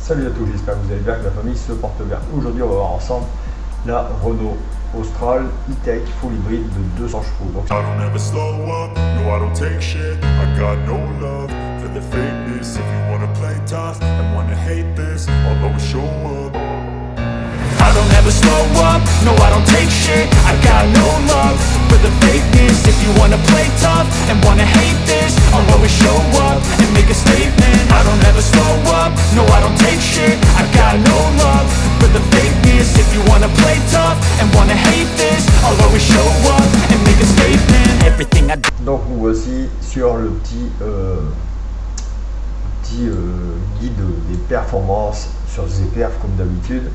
Salut à tous, j'espère que vous allez bien, que la famille se porte bien. Aujourd'hui, on va voir ensemble la Renault Austral E-Tech full hybride de 200 chevaux. Donc, I don't ever slow up, no I don't take shit. I got no love for the fakeness. If you wanna play tough and wanna hate this, I'll always show up. I don't ever slow up, no I don't take shit. I got no love for the fakeness. If you wanna play tough and wanna hate this, I'll always show up and make a statement. I don't ever slow up, no I don't take shit. I got no love for the fakeness. If you wanna play tough and wanna hate this, I'll always show up and make a statement. Everything I do. donc nous voici sur le petit guide des performances sur Zperf comme d'habitude.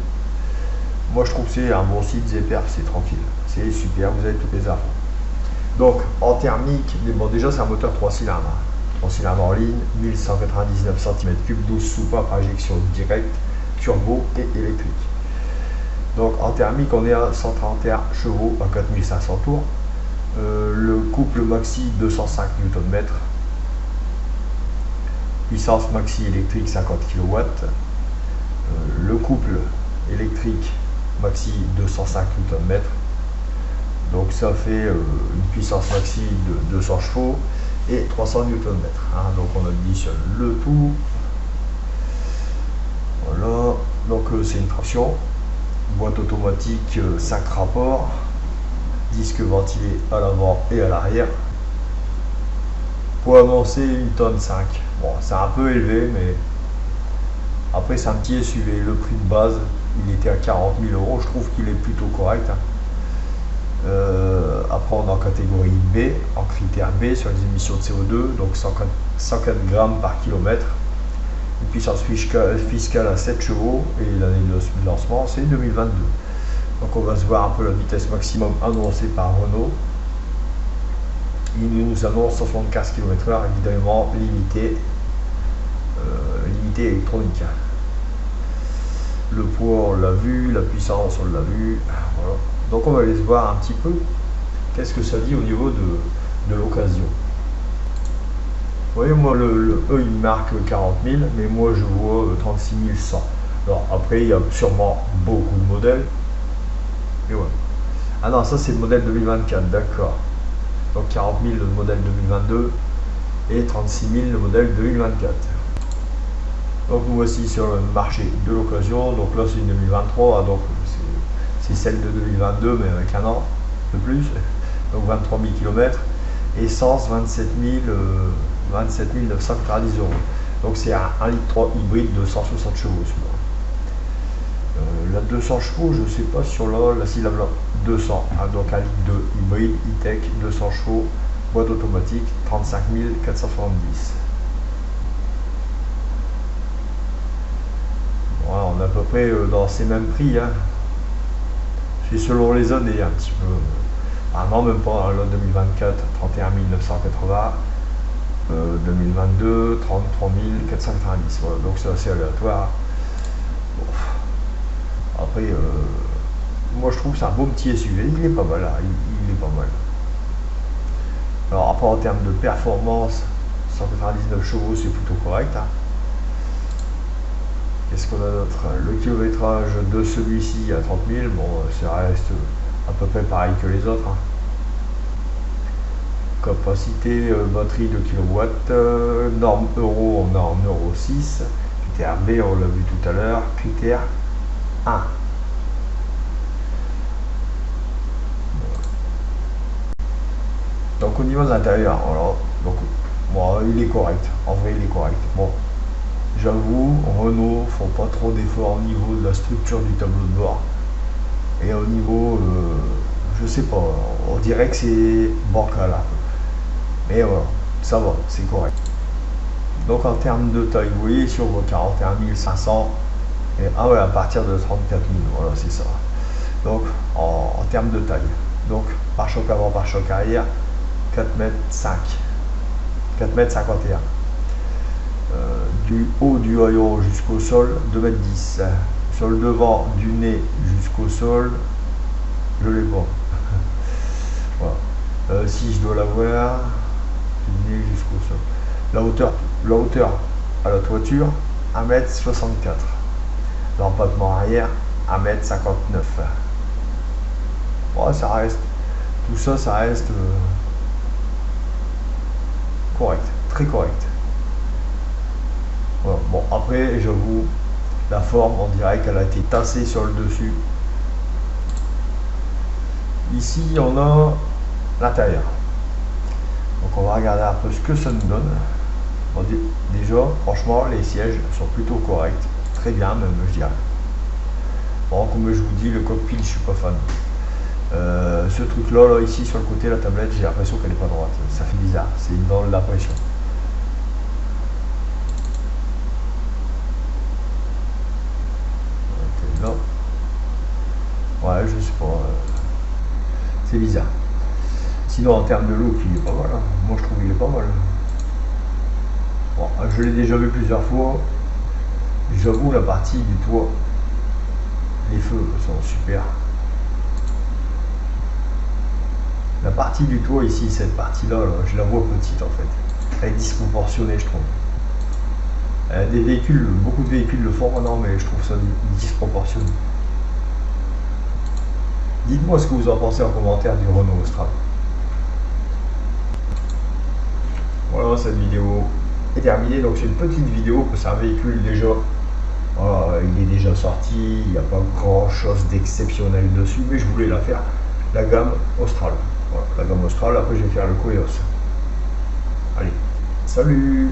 Moi je trouve que c'est un bon site Zperf, c'est tranquille, c'est super, vous avez toutes les infos. Donc en thermique, bon, déjà c'est un moteur 3 cylindres, 3 cylindres en ligne, 1199 cm3, 12 soupapes à injection directe, turbo et électrique. Donc en thermique on est à 131 chevaux à 4500 tours, le couple maxi 205 Nm, puissance maxi électrique 50 kW, le couple électrique maxi 205 Nm, donc ça fait une puissance maxi de 200 chevaux et 300 Nm, hein, donc on additionne le tout, voilà, donc c'est une traction, boîte automatique 5 rapports, disque ventilé à l'avant et à l'arrière, poids avancé 1,5 tonne. Bon, c'est un peu élevé, mais après c'est un petit SUV. Le prix de base il était à 40 000 €, je trouve qu'il est plutôt correct, hein. Après on est en catégorie B, en critère B sur les émissions de CO2, donc 104 grammes par kilomètre, une puissance fiscale à 7 chevaux et l'année de lancement c'est 2022. Donc on va se voir un peu la vitesse maximum annoncée par Renault. Il nous annonce 175 km/h, évidemment limité électronique. Le poids on l'a vu, la puissance on l'a vu, voilà. Donc on va aller se voir un petit peu qu'est-ce que ça dit au niveau de l'occasion. Vous voyez, moi le E il marque 40 000, mais moi je vois 36 100. Alors après il y a sûrement beaucoup de modèles. Et voilà. Ah non, ça c'est le modèle 2024, d'accord. Donc 40 000 le modèle 2022 et 36 000 le modèle 2024. Donc nous voici sur le marché de l'occasion. Donc là c'est une 2023, donc c'est celle de 2022 mais avec un an de plus. Donc 23 000 km, essence 27 990 €. Donc c'est un 1,3 litre hybride de 160 chevaux. La 200 chevaux, je ne sais pas sur la syllabe là, 200, hein, donc 1,2 litre hybride E-Tech 200 chevaux, boîte automatique 35 470. Voilà, on est à peu près dans ces mêmes prix, hein. C'est selon les années un petit peu. Ah non, même pas, hein, là 2024 31 980, 2022 33 490, voilà, donc c'est assez aléatoire. Bon. Après, moi je trouve que c'est un beau petit SUV, il est pas mal, hein, il est pas mal. Alors après en termes de performance, 199 chevaux c'est plutôt correct, hein. Qu'est-ce qu'on a d'autre? Le kilométrage de celui-ci à 30 000, bon ça reste à peu près pareil que les autres, hein. Capacité batterie de kilowatts, norme euro, on est en euro 6, critère B on l'a vu tout à l'heure, critère 1. Donc au niveau de l'intérieur, donc bon, il est correct, en vrai il est correct. Bon, j'avoue, Renault font pas trop d'efforts au niveau de la structure du tableau de bord. Et au niveau, je sais pas, on dirait que c'est bancal un peu. Mais voilà, ça va, c'est correct. Donc en termes de taille, vous voyez sur vos 41 500, et ah ouais, à partir de 34 000, voilà, c'est ça. Donc en termes de taille, donc pare-choc avant, pare-choc arrière, 4 m 5, 4 m 51. Du haut du haillon jusqu'au sol, 2 m 10. Sur le devant du nez jusqu'au sol, je l'ai pas. Voilà. Si je dois l'avoir, du nez jusqu'au sol. La hauteur à la toiture, 1 m 64. l'empattement arrière 1,59 m. Bon, ça reste, tout ça, ça reste correct, très correct. Voilà. Bon, après, j'avoue, la forme, on dirait qu'elle a été tassée sur le dessus. Ici, on a l'intérieur. Donc, on va regarder un peu ce que ça nous donne. Bon, déjà, franchement, les sièges sont plutôt corrects. Très bien, même, je dirais. Bon, comme je vous dis, le cockpit, je suis pas fan. Ce truc-là, là, ici, sur le côté de la tablette, j'ai l'impression qu'elle n'est pas droite. Ça fait bizarre. C'est une dans la pression. Là. Ouais, je sais pas. C'est bizarre. Sinon, en termes de look, il est pas mal. Hein. Moi, je trouve qu'il est pas mal. Bon, je l'ai déjà vu plusieurs fois. J'avoue, la partie du toit, les feux sont super. La partie du toit ici, cette partie-là, là, je la vois petite en fait. Elle est disproportionnée, je trouve. Des véhicules, beaucoup de véhicules le font maintenant, mais je trouve ça disproportionné. Dites-moi ce que vous en pensez en commentaire du Renault Austral. Voilà, cette vidéo est terminée. Donc c'est une petite vidéo, c'est un véhicule déjà. Voilà, il est déjà sorti, il n'y a pas grand chose d'exceptionnel dessus, mais je voulais la faire. La gamme Austral. Voilà, la gamme Austral, après je vais faire le Koleos. Allez, salut!